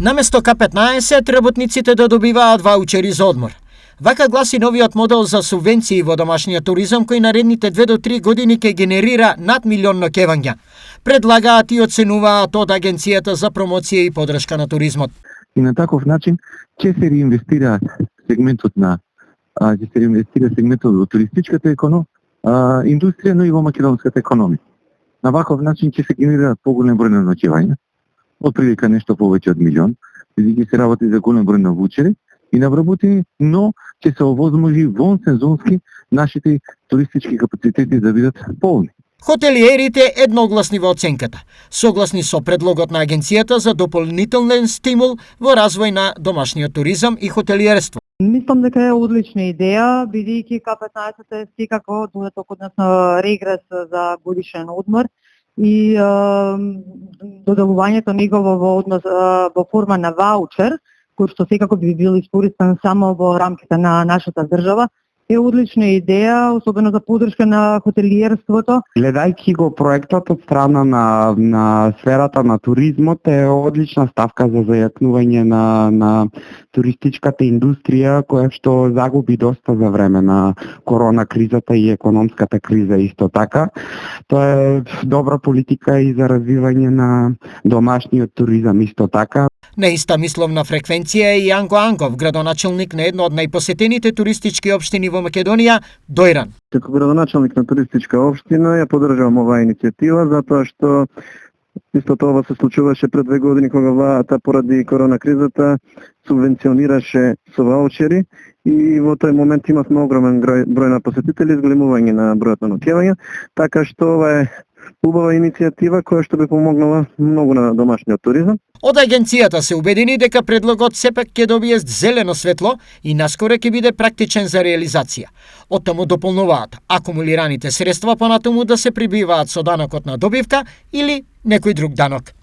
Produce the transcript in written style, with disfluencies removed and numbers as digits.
Наместо К15, работниците да добиваат ваучери за одмор. Вака гласи новиот модел за субвенции во домашниот туризам кој наредните 2 до 3 години ќе генерира над 1 милион ноќевања. Предлагаат и оценуваат од Агенцијата за промоција и поддршка на туризмот. И на таков начин ќе се реинвестира сегментот во туристичката индустрија, но и во македонската економија. На ваков начин ќе се генерираат поголем број на ноќевања, отприлика нешто повеќе од милион, бидејќи се работи за голем број на вучери и на вработени, но ќе се овозможи вон сезонски нашите туристички капацитети да бидат полни. Хотелиерите едногласни во оценката, согласни со предлогот на Агенцијата за дополнителен стимул во развој на домашниот туризам и хотелиерство. Мислам дека е одлична идеја, бидејќи К15 е секако додаток, односно регрес за годишен одмор и доделувањето негово во однос во форма на ваучер, кој што секако би бил искористен само во рамките на нашата држава, е одлична идеја, особено за поддршка на хотелиерството. Гледајќи го проектот од страна на сферата на туризмот е одлична ставка за зајакнување на туристичката индустрија, која што загуби доста за време на корона кризата и економската криза исто така. Тоа е добра политика и за развивање на домашниот туризам исто така. На иста мисловна фреквенција е и Јанко Ангов, градоначелник на една од најпосетените туристички општини во Македонија, Дојран. Како градоначелник на туристичка општина ја поддржувам оваа иницијатива затоа што исто тоа се случуваше пред 2 години кога владата поради корона кризата субвенционираше со ваучери и во тој момент имавме огромен број на посетители, зголемување на бројот на ноќевања, така што ова е убава иницијатива која што би помогнала многу на домашниот туризам. Од агенцијата се убедени дека предлогот сепак ќе добие зелено светло и наскоро ќе биде практичен за реализација. Оттаму дополнуваат акумулираните средства понатаму да се прибиваат со данокот на добивка или некој друг данок.